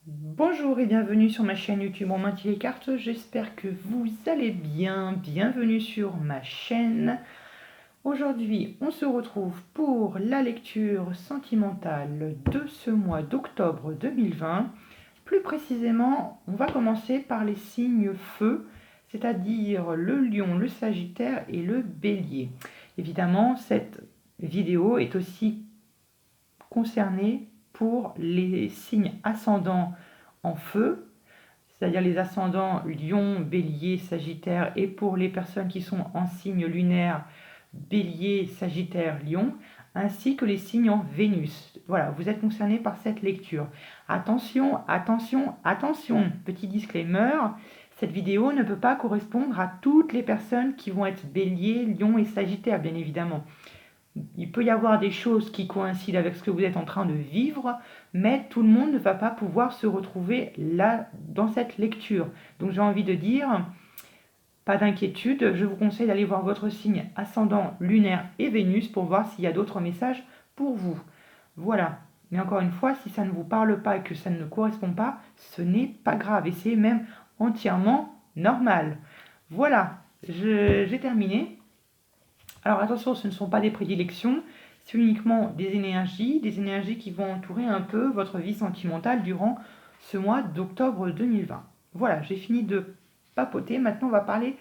Bonjour et bienvenue sur ma chaîne YouTube On maintient les cartes, j'espère que vous allez bien, bienvenue sur ma chaîne. Aujourd'hui on se retrouve pour la lecture sentimentale de ce mois d'octobre 2020. Plus précisément, on va commencer par les signes feu, c'est-à-dire le lion, le sagittaire et le bélier. Évidemment, cette vidéo est aussi concernée pour les signes ascendants en feu, c'est-à-dire les ascendants Lion, Bélier, Sagittaire, et pour les personnes qui sont en signe lunaire Bélier, Sagittaire, Lion, ainsi que les signes en Vénus. Voilà, vous êtes concernés par cette lecture. Attention, attention, attention, petit disclaimer, cette vidéo ne peut pas correspondre à toutes les personnes qui vont être Bélier, Lion et Sagittaire, bien évidemment. Il peut y avoir des choses qui coïncident avec ce que vous êtes en train de vivre, mais tout le monde ne va pas pouvoir se retrouver là dans cette lecture. Donc j'ai envie de dire, pas d'inquiétude, je vous conseille d'aller voir votre signe ascendant, lunaire et Vénus pour voir s'il y a d'autres messages pour vous. Voilà. Mais encore une fois, si ça ne vous parle pas et que ça ne correspond pas, ce n'est pas grave et c'est même entièrement normal. Voilà, j'ai terminé. Alors attention, ce ne sont pas des prédilections, c'est uniquement des énergies qui vont entourer un peu votre vie sentimentale durant ce mois d'octobre 2020. Voilà, j'ai fini de papoter, maintenant on va parler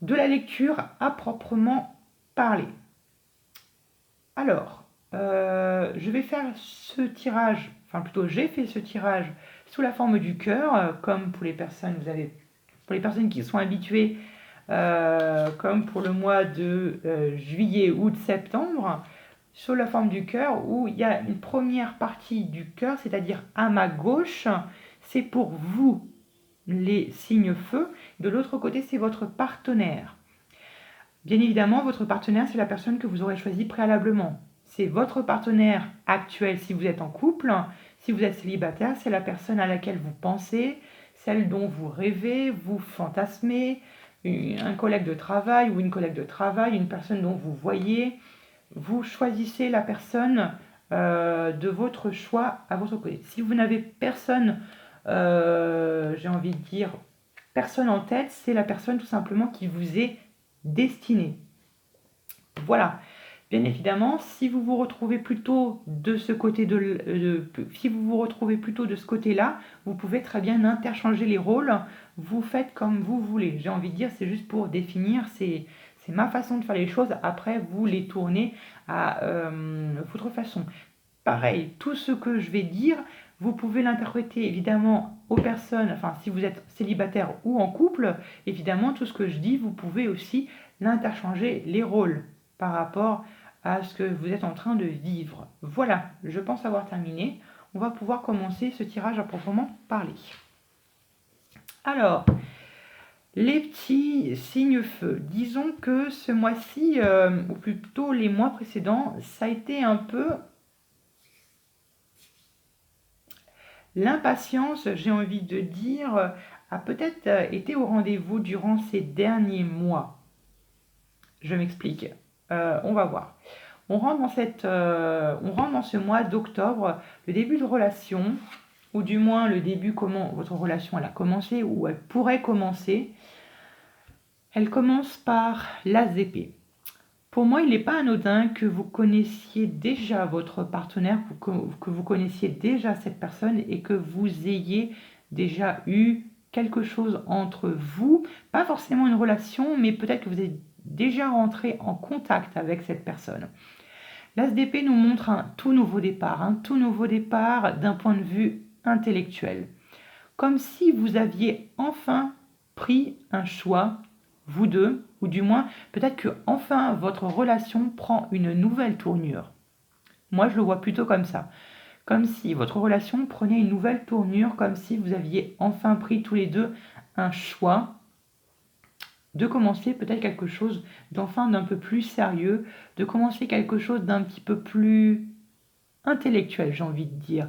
de la lecture à proprement parler. Alors, je vais faire ce tirage, enfin plutôt j'ai fait ce tirage sous la forme du cœur, comme pour les personnes, pour les personnes qui sont habituées comme pour le mois de juillet, août, septembre, sur la forme du cœur, où il y a une première partie du cœur, c'est-à-dire à ma gauche, c'est pour vous, les signes feu. De l'autre côté, c'est votre partenaire. Bien évidemment, votre partenaire, c'est la personne que vous aurez choisie préalablement. C'est votre partenaire actuel si vous êtes en couple. Si vous êtes célibataire, c'est la personne à laquelle vous pensez, celle dont vous rêvez, vous fantasmez, un collègue de travail ou une collègue de travail, une personne dont vous voyez. Vous choisissez la personne de votre choix à votre côté. Si vous n'avez personne, j'ai envie de dire, personne en tête, c'est la personne tout simplement qui vous est destinée. Voilà. Bien évidemment, si vous vous retrouvez plutôt de ce côté si vous vous retrouvez plutôt de ce côté-là, vous pouvez très bien interchanger les rôles. Vous faites comme vous voulez. J'ai envie de dire, c'est juste pour définir, c'est ma façon de faire les choses. Après, vous les tournez à votre façon. Pareil, tout ce que je vais dire, vous pouvez l'interpréter évidemment aux personnes, enfin si vous êtes célibataire ou en couple, évidemment tout ce que je dis, vous pouvez aussi l'interchanger les rôles par rapport à ce que vous êtes en train de vivre. Voilà, je pense avoir terminé. On va pouvoir commencer ce tirage à proprement parler. Alors, les petits signes feu. Disons que ce mois-ci, ou plutôt les mois précédents, ça a été un peu l'impatience, j'ai envie de dire, a peut-être été au rendez-vous durant ces derniers mois. Je m'explique. On va voir. On rentre dans ce mois d'octobre, le début de relation, ou du moins le début comment votre relation elle a commencé ou elle pourrait commencer. Elle commence par l'as d'épée. Pour moi, il n'est pas anodin que vous connaissiez déjà votre partenaire, que vous connaissiez déjà cette personne et que vous ayez déjà eu quelque chose entre vous. Pas forcément une relation, mais peut-être que vous êtes déjà rentré en contact avec cette personne. L'as d'épée nous montre un tout nouveau départ d'un point de vue intellectuel. Comme si vous aviez enfin pris un choix, vous deux, ou du moins peut-être que enfin votre relation prend une nouvelle tournure. Moi je le vois plutôt comme ça. Comme si votre relation prenait une nouvelle tournure, comme si vous aviez enfin pris tous les deux un choix de commencer peut-être quelque chose d'enfin d'un peu plus sérieux, de commencer quelque chose d'un petit peu plus intellectuel, j'ai envie de dire.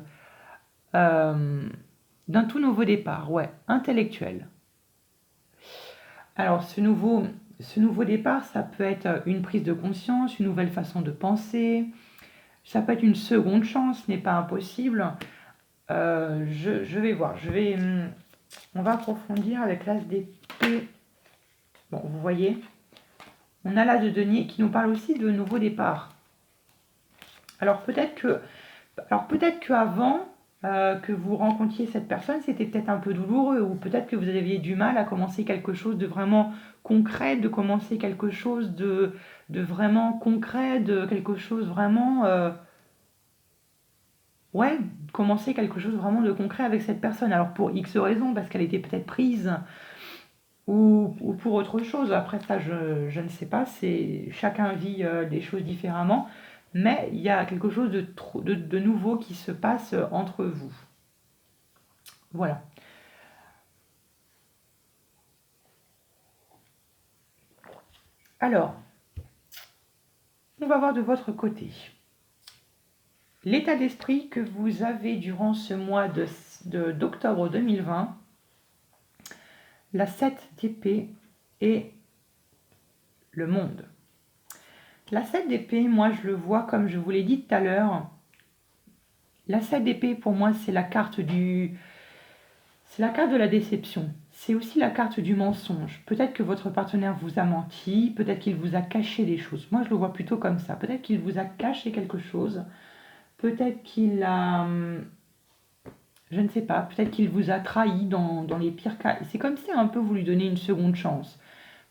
D'un tout nouveau départ, ouais, intellectuel. Alors ce nouveau départ, ça peut être une prise de conscience, une nouvelle façon de penser, ça peut être une seconde chance, ce n'est pas impossible. Je vais voir. On va approfondir avec l'as d'épée. Bon, vous voyez, on a l'as de denier qui nous parle aussi de nouveau départ. Alors peut-être qu'avant que vous rencontriez cette personne, c'était peut-être un peu douloureux, ou peut-être que vous aviez du mal à commencer quelque chose de vraiment concret, de commencer quelque chose de vraiment concret, de quelque chose vraiment... ouais, commencer quelque chose vraiment de concret avec cette personne. Alors pour X raisons, parce qu'elle était peut-être prise, ou pour autre chose. Après ça, je ne sais pas, chacun vit des choses différemment, mais il y a quelque chose de nouveau qui se passe entre vous. Voilà. Alors, on va voir de votre côté. L'état d'esprit que vous avez durant ce mois d'octobre 2020, la 7 d'épée et le monde. La 7 d'épée, moi je le vois comme je vous l'ai dit tout à l'heure. La 7 d'épée pour moi c'est la carte de la déception. C'est aussi la carte du mensonge. Peut-être que votre partenaire vous a menti, peut-être qu'il vous a caché des choses. Moi je le vois plutôt comme ça. Peut-être qu'il vous a caché quelque chose. Peut-être qu'il a... Je ne sais pas, peut-être qu'il vous a trahi dans les pires cas. C'est comme si un peu vous lui donnez une seconde chance.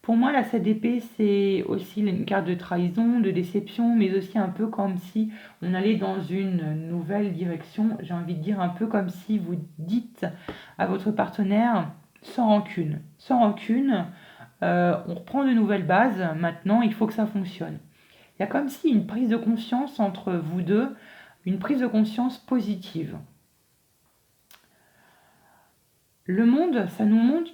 Pour moi, la 7 d'épée, c'est aussi une carte de trahison, de déception, mais aussi un peu comme si on allait dans une nouvelle direction. J'ai envie de dire un peu comme si vous dites à votre partenaire sans rancune. Sans rancune, on reprend de nouvelles bases. Maintenant, il faut que ça fonctionne. Il y a comme si une prise de conscience entre vous deux, une prise de conscience positive. Le monde, ça nous montre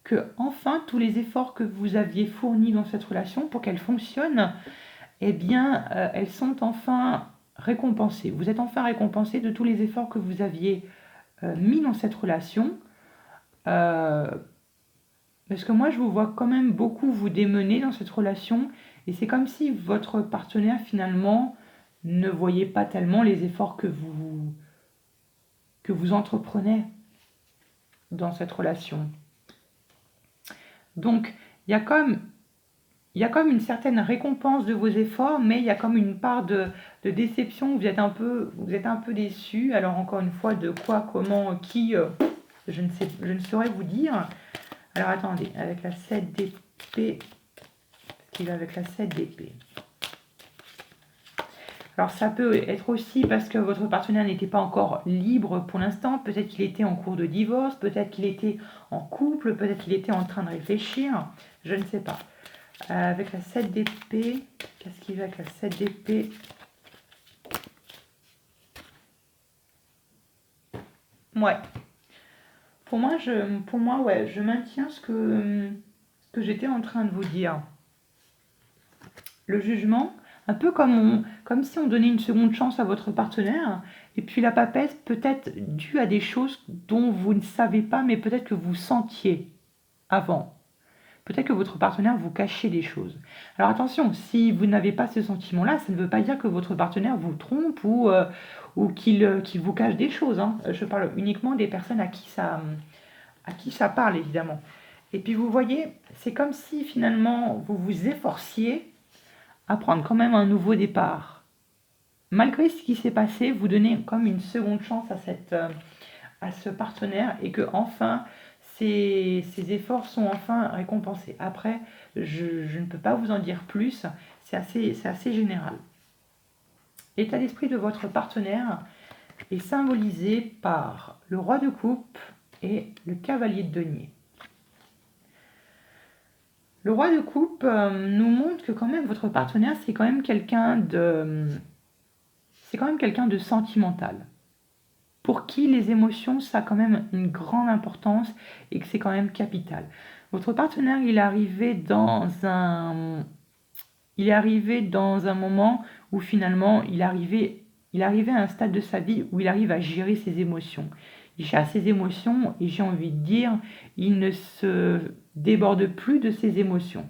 que enfin tous les efforts que vous aviez fournis dans cette relation pour qu'elle fonctionne, eh bien, elles sont enfin récompensées. Vous êtes enfin récompensé de tous les efforts que vous aviez mis dans cette relation. Parce que moi, je vous vois quand même beaucoup vous démener dans cette relation. Et c'est comme si votre partenaire, finalement, ne voyait pas tellement les efforts que vous entreprenez dans cette relation. Donc, il y a comme une certaine récompense de vos efforts, mais il y a comme une part de déception. Vous êtes un peu déçu. Alors encore une fois, de quoi, comment, qui, je ne saurais vous dire. Alors attendez, avec la 7 d'épée, ce qui va avec la 7 d'épée. Alors ça peut être aussi parce que votre partenaire n'était pas encore libre pour l'instant. Peut-être qu'il était en cours de divorce, peut-être qu'il était en couple, peut-être qu'il était en train de réfléchir. Je ne sais pas. Avec la 7 d'épée, qu'est-ce qui va avec la 7 d'épée? Ouais. Pour moi, ouais, je maintiens ce que j'étais en train de vous dire. Le jugement, un peu comme si on donnait une seconde chance à votre partenaire, et puis la papesse peut-être due à des choses dont vous ne savez pas, mais peut-être que vous sentiez avant. Peut-être que votre partenaire vous cachait des choses. Alors attention, si vous n'avez pas ce sentiment-là, ça ne veut pas dire que votre partenaire vous trompe ou qu'il vous cache des choses. Hein. Je parle uniquement des personnes à qui ça parle, évidemment. Et puis vous voyez, c'est comme si finalement vous vous efforciez à prendre quand même un nouveau départ. Malgré ce qui s'est passé, vous donnez comme une seconde chance à ce partenaire et que enfin ces efforts sont enfin récompensés. Après, je ne peux pas vous en dire plus, c'est assez général. L'état d'esprit de votre partenaire est symbolisé par le roi de coupe et le cavalier de denier. Le roi de coupe nous montre que quand même votre partenaire, c'est quand même quelqu'un de sentimental. Pour qui les émotions, ça a quand même une grande importance et que c'est quand même capital. Votre partenaire, il est arrivé dans un moment où finalement, il arrivait à un stade de sa vie où il arrive à gérer ses émotions. Il gère ses émotions et j'ai envie de dire, il ne se déborde plus de ses émotions.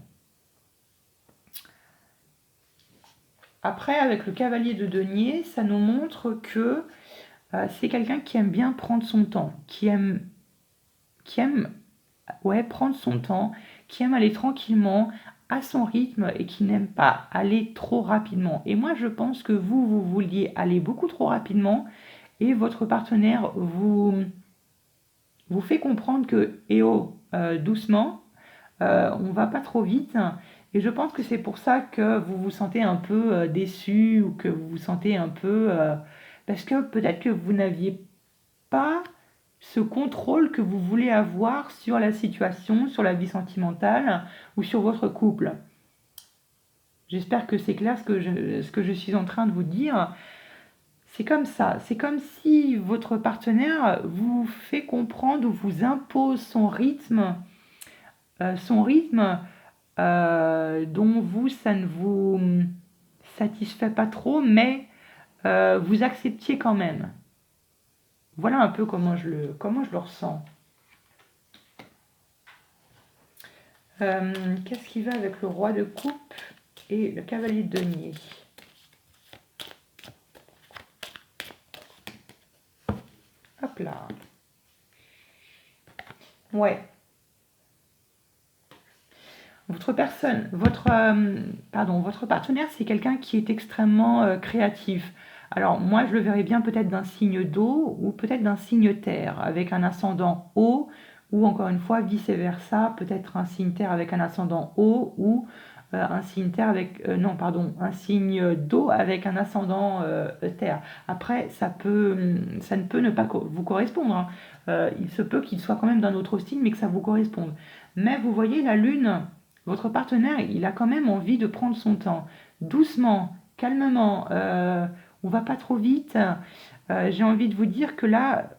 Après, avec le cavalier de denier, ça nous montre que c'est quelqu'un qui aime bien prendre son temps, qui aime ouais, prendre son temps, qui aime aller tranquillement, à son rythme et qui n'aime pas aller trop rapidement. Et moi, je pense que vous vouliez aller beaucoup trop rapidement et votre partenaire vous fait comprendre que, eh oh, doucement, on va pas trop vite. Et je pense que c'est pour ça que vous vous sentez un peu déçu ou que vous vous sentez un peu... parce que peut-être que vous n'aviez pas ce contrôle que vous voulez avoir sur la situation, sur la vie sentimentale ou sur votre couple. J'espère que c'est clair ce que je suis en train de vous dire. C'est comme ça. C'est comme si votre partenaire vous fait comprendre ou vous impose son rythme dont vous, ça ne vous satisfait pas trop, mais vous acceptiez quand même. Voilà un peu comment je le ressens. Qu'est-ce qui va avec le roi de coupe et le cavalier de denier? Hop là. Ouais. Votre partenaire, c'est quelqu'un qui est extrêmement créatif. Alors moi, je le verrais bien peut-être d'un signe d'eau ou peut-être d'un signe terre avec un ascendant eau ou encore une fois vice-versa, peut-être un signe terre avec un ascendant eau ou un signe terre avec non pardon, un signe d'eau avec un ascendant terre. Après, ça ne peut ne pas vous correspondre, hein. Il se peut qu'il soit quand même d'un autre signe, mais que ça vous corresponde. Mais vous voyez la lune. Votre partenaire, il a quand même envie de prendre son temps, doucement, calmement, on va pas trop vite. J'ai envie de vous dire que là,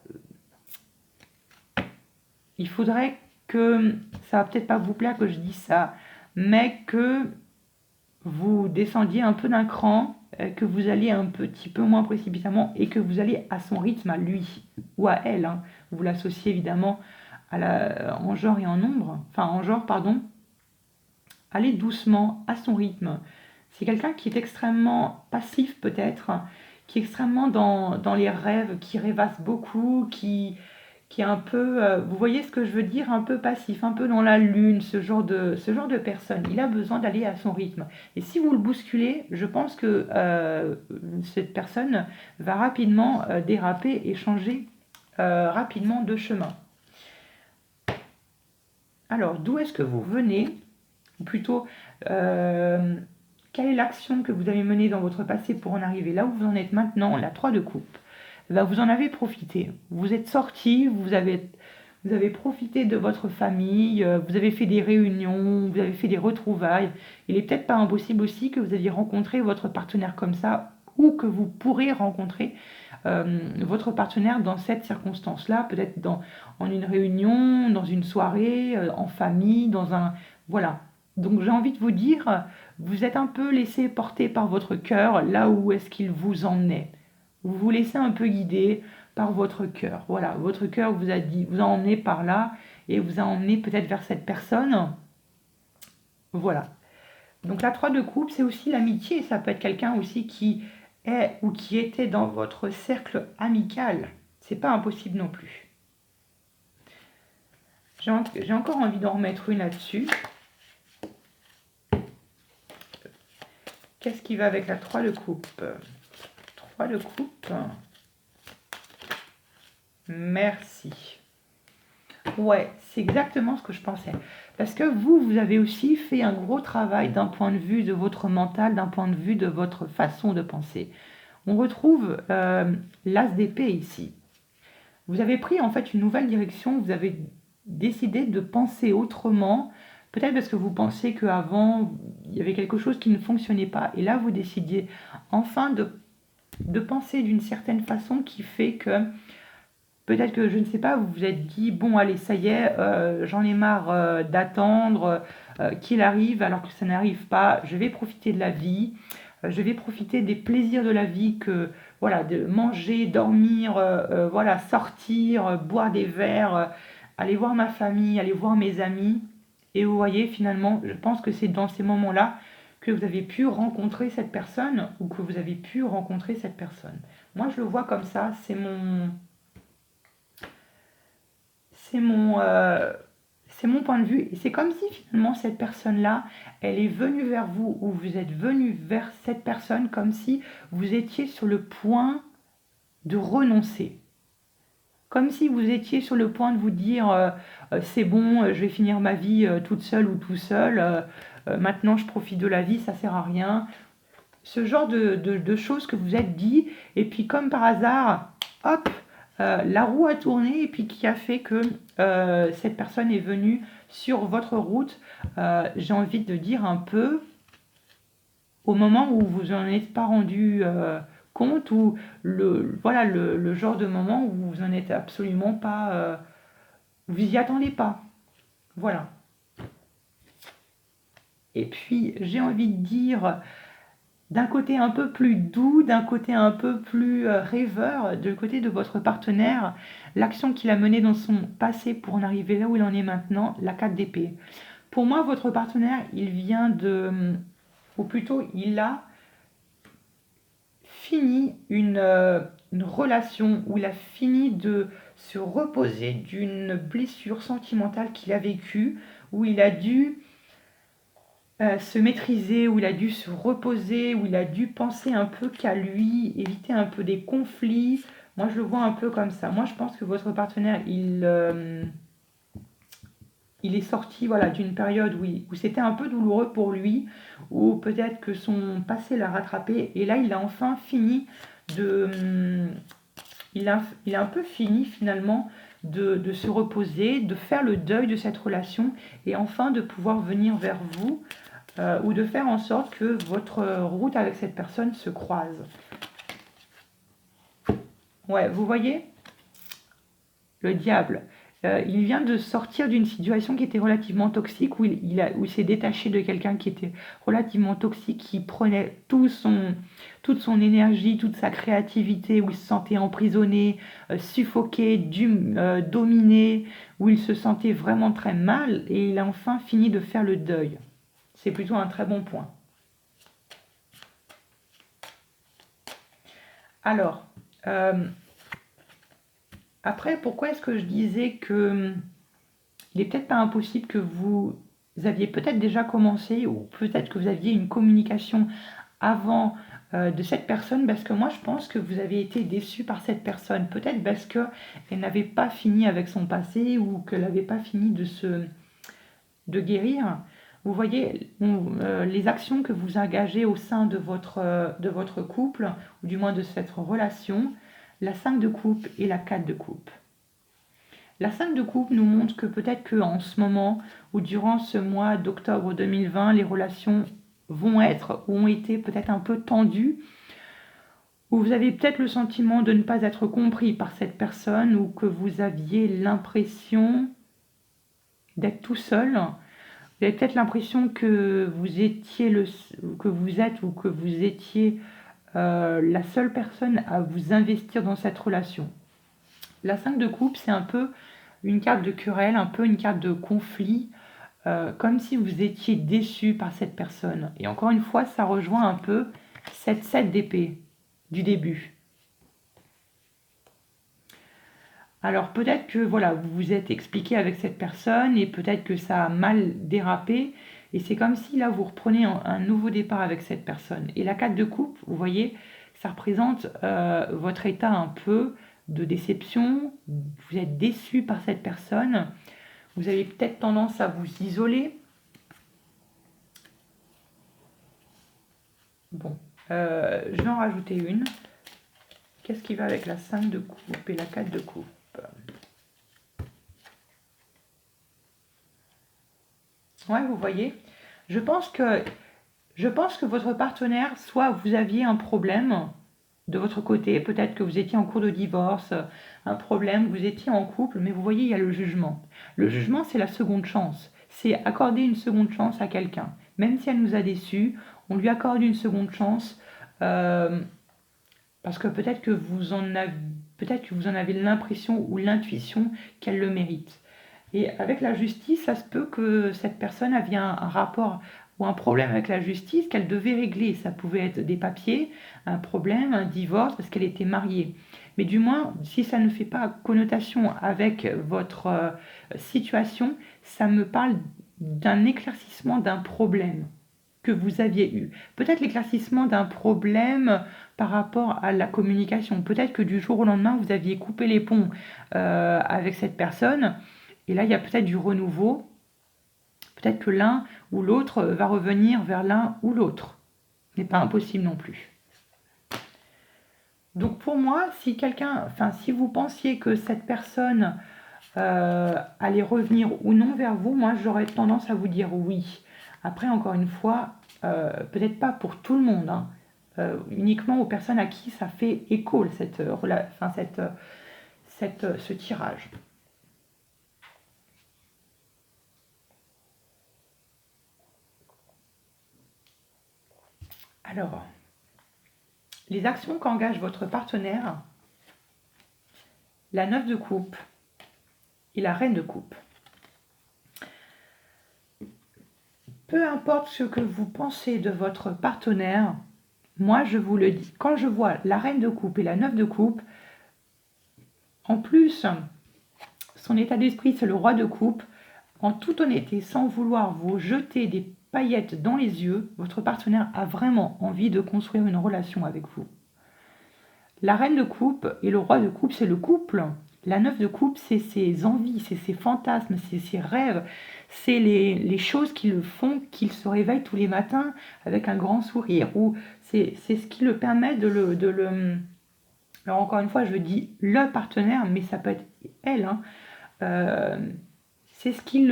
il faudrait que, ça va peut-être pas vous plaire que je dise ça, mais que vous descendiez un peu d'un cran, que vous alliez un petit peu moins précipitamment et que vous allez à son rythme, à lui ou à elle, hein. Vous l'associez évidemment en genre et en nombre, enfin en genre, pardon. Aller doucement, à son rythme. C'est quelqu'un qui est extrêmement passif peut-être, qui est extrêmement dans les rêves, qui rêvasse beaucoup, qui est un peu, vous voyez ce que je veux dire, un peu passif, un peu dans la lune, ce genre de personne. Il a besoin d'aller à son rythme. Et si vous le bousculez, je pense que cette personne va rapidement déraper et changer rapidement de chemin. Alors, d'où est-ce que vous venez? Ou plutôt, quelle est l'action que vous avez menée dans votre passé pour en arriver là où vous en êtes maintenant, la 3 de coupe? Ben, vous en avez profité. Vous êtes sortis, vous avez profité de votre famille, vous avez fait des réunions, vous avez fait des retrouvailles. Il est peut-être pas impossible aussi que vous aviez rencontré votre partenaire comme ça ou que vous pourrez rencontrer votre partenaire dans cette circonstance-là, peut-être en une réunion, dans une soirée, en famille, dans un... Voilà. Donc j'ai envie de vous dire, vous êtes un peu laissé porter par votre cœur, là où est-ce qu'il vous emmenait. Vous vous laissez un peu guider par votre cœur. Voilà, votre cœur vous a dit, vous a emmené par là et vous a emmené peut-être vers cette personne. Voilà. Donc la 3 de coupe, c'est aussi l'amitié. Ça peut être quelqu'un aussi qui est ou qui était dans votre cercle amical. C'est pas impossible non plus. J'ai encore envie d'en remettre une là-dessus. Qu'est-ce qui va avec la 3 de coupe? 3 de coupe. Merci. Ouais, c'est exactement ce que je pensais. Parce que vous avez aussi fait un gros travail d'un point de vue de votre mental, d'un point de vue de votre façon de penser. On retrouve l'as d'épée ici. Vous avez pris en fait une nouvelle direction, vous avez décidé de penser autrement, peut-être parce que vous pensiez qu'avant, il y avait quelque chose qui ne fonctionnait pas, et là, vous décidiez enfin de penser d'une certaine façon qui fait que peut-être que, je ne sais pas, vous vous êtes dit, bon, allez, ça y est, j'en ai marre d'attendre qu'il arrive alors que ça n'arrive pas, je vais profiter de la vie, je vais profiter des plaisirs de la vie que, voilà, de manger, dormir, voilà, sortir, boire des verres, aller voir ma famille, aller voir mes amis. Et vous voyez, finalement, je pense que c'est dans ces moments-là que vous avez pu rencontrer cette personne ou que vous avez pu rencontrer cette personne. Moi, je le vois comme ça. C'est mon, euh, c'est mon point de vue. Et c'est comme si finalement cette personne-là, elle est venue vers vous ou vous êtes venu vers cette personne comme si vous étiez sur le point de renoncer. Comme si vous étiez sur le point de vous dire c'est bon, je vais finir ma vie toute seule ou tout seul, maintenant je profite de la vie, ça sert à rien. Ce genre de choses que vous êtes dit, et puis comme par hasard, hop, la roue a tourné, et puis qui a fait que cette personne est venue sur votre route, j'ai envie de dire un peu, au moment où vous n'en êtes pas rendu compte, ou voilà, le genre de moment où vous n'en êtes absolument pas, vous y attendez pas. Voilà. Et puis, j'ai envie de dire, d'un côté un peu plus doux, d'un côté un peu plus rêveur, du côté de votre partenaire, l'action qu'il a menée dans son passé pour en arriver là où il en est maintenant, la 4 d'épée. Pour moi, votre partenaire, il vient de, ou plutôt, il a fini une relation, où il a fini de se reposer d'une blessure sentimentale qu'il a vécue, où il a dû se maîtriser, où il a dû se reposer, où il a dû penser un peu qu'à lui, éviter un peu des conflits. Moi, je le vois un peu comme ça. Moi, je pense que votre partenaire, il est sorti voilà, d'une période où c'était un peu douloureux pour lui, où peut-être que son passé l'a rattrapé, et là, il a enfin fini de... il a un peu fini finalement de se reposer, de faire le deuil de cette relation, et enfin de pouvoir venir vers vous ou de faire en sorte que votre route avec cette personne se croise. Ouais, vous voyez, le diable. Il vient de sortir d'une situation qui était relativement toxique, où il s'est détaché de quelqu'un qui était relativement toxique, qui prenait toute son énergie, toute sa créativité, où il se sentait emprisonné, suffoqué, dominé, où il se sentait vraiment très mal, et il a enfin fini de faire le deuil. C'est plutôt un très bon point. Alors, euh, après, pourquoi est-ce que je disais que il n'est peut-être pas impossible que vous aviez peut-être déjà commencé, ou peut-être que vous aviez une communication avant de cette personne, parce que moi je pense que vous avez été déçu par cette personne, peut-être parce qu'elle n'avait pas fini avec son passé, ou qu'elle n'avait pas fini de guérir. Vous voyez, les actions que vous engagez au sein de votre couple, ou du moins de cette relation, la 5 de coupe et la 4 de coupe. La 5 de coupe nous montre que peut-être qu'en ce moment, ou durant ce mois d'octobre 2020, les relations vont être, ou ont été peut-être un peu tendues, ou vous avez peut-être le sentiment de ne pas être compris par cette personne, ou que vous aviez l'impression d'être tout seul. Vous avez peut-être l'impression que vous étiez que vous êtes, ou que vous étiez la seule personne à vous investir dans cette relation. La 5 de coupe, c'est un peu une carte de querelle, un peu une carte de conflit, comme si vous étiez déçu par cette personne. Et encore une fois, ça rejoint un peu cette 7 d'épée du début. Alors peut-être que voilà, vous vous êtes expliqué avec cette personne, et peut-être que ça a mal dérapé, et c'est comme si là vous reprenez un nouveau départ avec cette personne. Et la 4 de coupe, vous voyez, ça représente votre état un peu de déception. Vous êtes déçu par cette personne, vous avez peut-être tendance à vous isoler. Bon, je vais en rajouter une. Qu'est-ce qui va avec la 5 de coupe et la 4 de coupe? Ouais, vous voyez, je pense que, je pense que votre partenaire, soit vous aviez un problème de votre côté, peut-être que vous étiez en cours de divorce, un problème, vous étiez en couple, mais vous voyez, il y a le jugement. Le jugement, c'est la seconde chance. C'est accorder une seconde chance à quelqu'un. Même si elle nous a déçus, on lui accorde une seconde chance, euh, parce que peut-être que vous en avez l'impression ou l'intuition qu'elle le mérite. Et avec la justice, ça se peut que cette personne avait un rapport ou un problème avec la justice qu'elle devait régler. Ça pouvait être des papiers, un problème, un divorce parce qu'elle était mariée. Mais du moins, si ça ne fait pas connotation avec votre situation, ça me parle d'un éclaircissement d'un problème que vous aviez eu. Peut-être l'éclaircissement d'un problème par rapport à la communication. Peut-être que du jour au lendemain, vous aviez coupé les ponts avec cette personne. Et là, il y a peut-être du renouveau. Peut-être que l'un ou l'autre va revenir vers l'un ou l'autre. Ce n'est pas impossible non plus. Donc pour moi, si vous pensiez que cette personne allait revenir ou non vers vous, moi j'aurais tendance à vous dire oui. Après, encore une fois, peut-être pas pour tout le monde, hein, uniquement aux personnes à qui ça fait écho ce tirage. Alors, les actions qu'engage votre partenaire, la 9 de coupe et la reine de coupe. Peu importe ce que vous pensez de votre partenaire, moi je vous le dis, quand je vois la reine de coupe et la 9 de coupe, en plus, son état d'esprit c'est le roi de coupe, en toute honnêteté, sans vouloir vous jeter des paillettes dans les yeux, votre partenaire a vraiment envie de construire une relation avec vous. La reine de coupe et le roi de coupe, c'est le couple. La 9 de coupe, c'est ses envies, c'est ses fantasmes, c'est ses rêves, c'est les choses qui le font qu'il se réveille tous les matins avec un grand sourire. Ou c'est ce qui le permet de le... Alors encore une fois, je dis le partenaire, mais ça peut être elle. Hein. C'est ce qui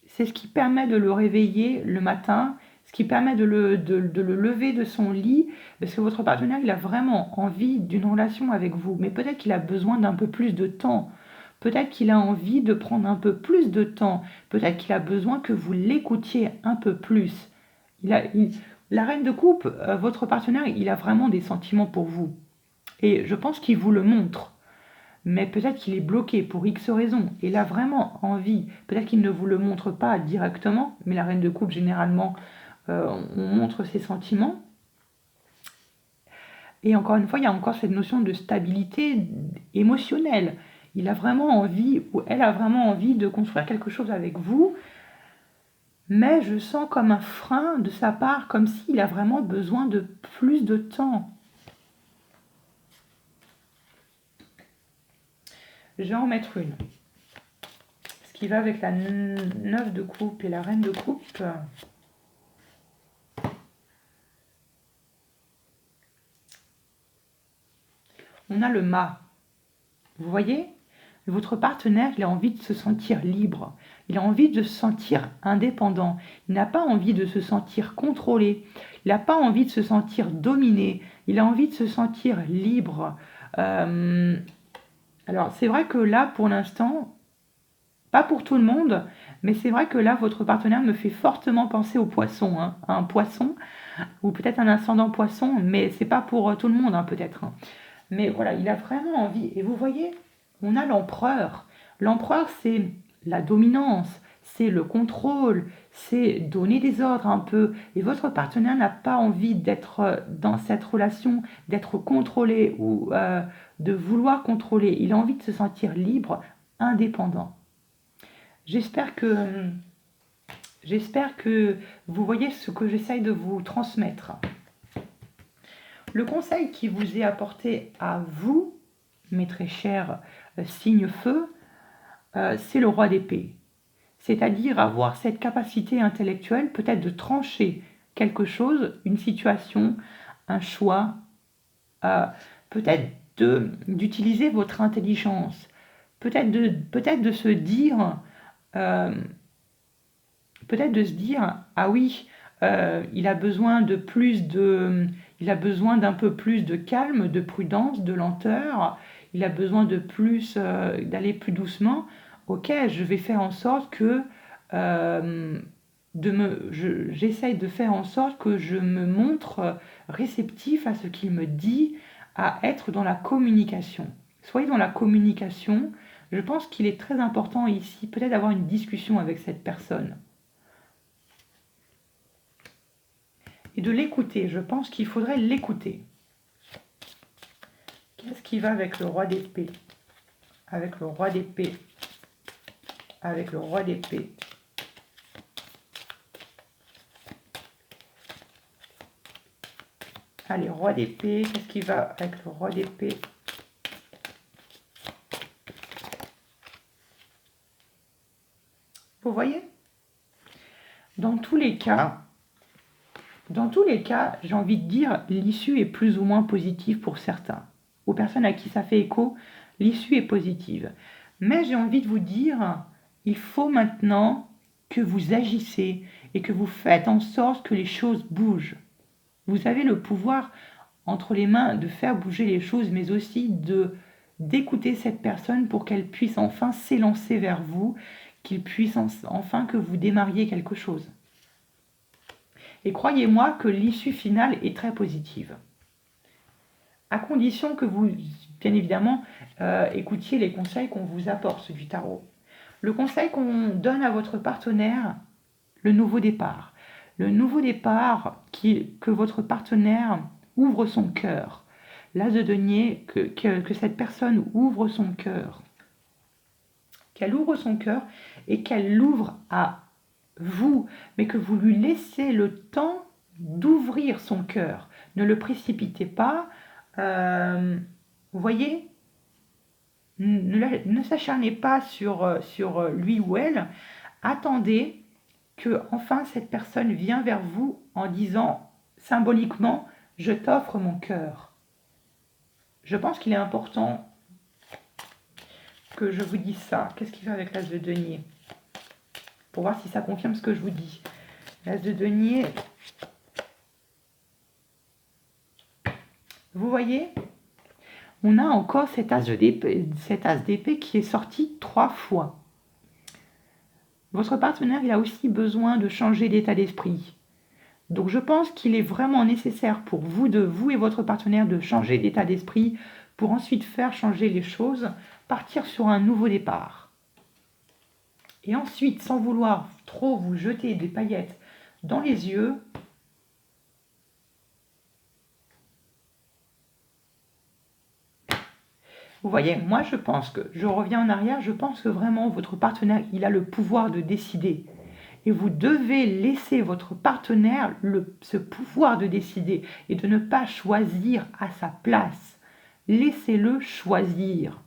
c'est ce qui permet de le réveiller le matin, ce qui permet de le lever de son lit, parce que votre partenaire, il a vraiment envie d'une relation avec vous, mais peut-être qu'il a besoin d'un peu plus de temps, peut-être qu'il a envie de prendre un peu plus de temps, peut-être qu'il a besoin que vous l'écoutiez un peu plus. La reine de coupe, votre partenaire, il a vraiment des sentiments pour vous, et je pense qu'il vous le montre. Mais peut-être qu'il est bloqué pour X raisons. Et il a vraiment envie. Peut-être qu'il ne vous le montre pas directement, mais la reine de coupe, généralement, on montre ses sentiments. Et encore une fois, il y a encore cette notion de stabilité émotionnelle. Il a vraiment envie, ou elle a vraiment envie de construire quelque chose avec vous. Mais je sens comme un frein de sa part, comme s'il a vraiment besoin de plus de temps. Je vais en mettre une. Ce qui va avec la 9 de coupe et la reine de coupe. On a le mât. Vous voyez? Votre partenaire, il a envie de se sentir libre. Il a envie de se sentir indépendant. Il n'a pas envie de se sentir contrôlé. Il n'a pas envie de se sentir dominé. Il a envie de se sentir libre. Alors, c'est vrai que là, pour l'instant, pas pour tout le monde, mais c'est vrai que là, votre partenaire me fait fortement penser au poisson, hein, à un poisson, ou peut-être un ascendant poisson, mais c'est pas pour tout le monde, hein, peut-être. Hein. Mais voilà, il a vraiment envie. Et vous voyez, on a l'empereur. L'empereur, c'est la dominance, c'est le contrôle, c'est donner des ordres un peu. Et votre partenaire n'a pas envie d'être dans cette relation, d'être contrôlé ou de vouloir contrôler. Il a envie de se sentir libre, indépendant. J'espère que vous voyez ce que j'essaye de vous transmettre. Le conseil qui vous est apporté à vous, mes très chers signes feu, c'est le roi d'épée. C'est-à-dire avoir cette capacité intellectuelle peut-être de trancher quelque chose, une situation, un choix, peut-être d'utiliser votre intelligence, peut-être de se dire... peut-être de se dire ah oui, il a besoin d'un peu plus de calme, de prudence, de lenteur, il a besoin de plus d'aller plus doucement. Ok, je vais faire en sorte que j'essaye de faire en sorte que je me montre réceptif à ce qu'il me dit, à être dans la communication. Soyez dans la communication. Je pense qu'il est très important ici peut-être d'avoir une discussion avec cette personne. et de l'écouter. Je pense qu'il faudrait l'écouter. Qu'est-ce qui va avec le roi d'épée? Avec le roi d'épée. Avec le roi d'épée. Allez, roi d'épée. Qu'est-ce qui va avec le roi d'épée? Vous voyez? Dans tous les cas, j'ai envie de dire, l'issue est plus ou moins positive pour certains. Aux personnes à qui ça fait écho, l'issue est positive. Mais j'ai envie de vous dire, il faut maintenant que vous agissez et que vous faites en sorte que les choses bougent. Vous avez le pouvoir entre les mains de faire bouger les choses, mais aussi d'écouter cette personne pour qu'elle puisse enfin s'élancer vers vous, qu'il puisse enfin que vous démarriez quelque chose. Et croyez-moi que l'issue finale est très positive. À condition que vous, bien évidemment, écoutiez les conseils qu'on vous apporte du tarot. Le conseil qu'on donne à votre partenaire, le nouveau départ. Le nouveau départ, que votre partenaire ouvre son cœur. L'as de denier, que cette personne ouvre son cœur. Qu'elle ouvre son cœur et qu'elle l'ouvre à vous, mais que vous lui laissez le temps d'ouvrir son cœur. Ne le précipitez pas. Vous voyez, ne s'acharnez pas sur lui ou elle. Attendez que enfin cette personne vienne vers vous en disant symboliquement « Je t'offre mon cœur ». Je pense qu'il est important que je vous dise ça. Qu'est-ce qu'il fait avec l'as de denier? Pour voir si ça confirme ce que je vous dis. L'as de denier. Vous voyez, on a encore cet as d'épée qui est sorti 3 fois. Votre partenaire, il a aussi besoin de changer d'état d'esprit. Donc je pense qu'il est vraiment nécessaire pour vous et votre partenaire de changer d'état d'esprit pour ensuite faire changer les choses, partir sur un nouveau départ. Et ensuite, sans vouloir trop vous jeter des paillettes dans les yeux, vous voyez, moi je pense que, je reviens en arrière, je pense que vraiment votre partenaire, il a le pouvoir de décider. Et vous devez laisser votre partenaire ce pouvoir de décider et de ne pas choisir à sa place. Laissez-le choisir.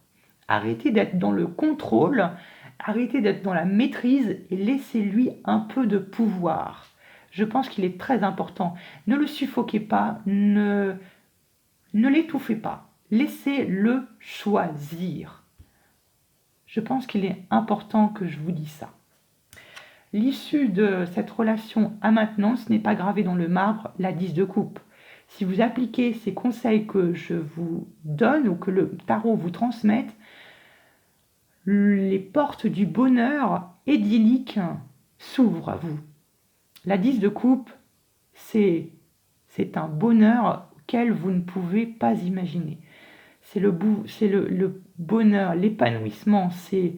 Arrêtez d'être dans le contrôle, arrêtez d'être dans la maîtrise et laissez-lui un peu de pouvoir. Je pense qu'il est très important. Ne le suffoquez pas, ne l'étouffez pas. Laissez-le choisir. Je pense qu'il est important que je vous dise ça. L'issue de cette relation à maintenant, ce n'est pas gravé dans le marbre, la 10 de coupe. Si vous appliquez ces conseils que je vous donne ou que le tarot vous transmette, les portes du bonheur idyllique s'ouvrent à vous. La 10 de coupe, c'est un bonheur auquel vous ne pouvez pas imaginer. C'est le bonheur, l'épanouissement, c'est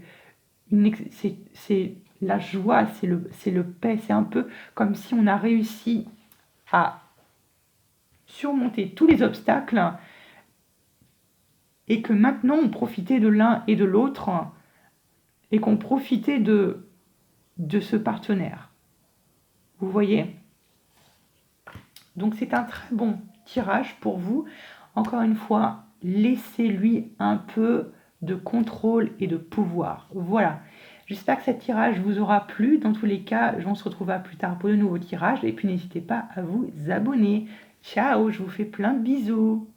la joie, c'est le paix. C'est un peu comme si on a réussi à surmonter tous les obstacles et que maintenant on profitait de l'un et de l'autre et qu'on profitait de ce partenaire. Vous voyez? Donc c'est un très bon tirage pour vous. Encore une fois, laissez-lui un peu de contrôle et de pouvoir. Voilà. J'espère que ce tirage vous aura plu. Dans tous les cas, on se retrouvera plus tard pour de nouveaux tirages. Et puis n'hésitez pas à vous abonner. Ciao, je vous fais plein de bisous.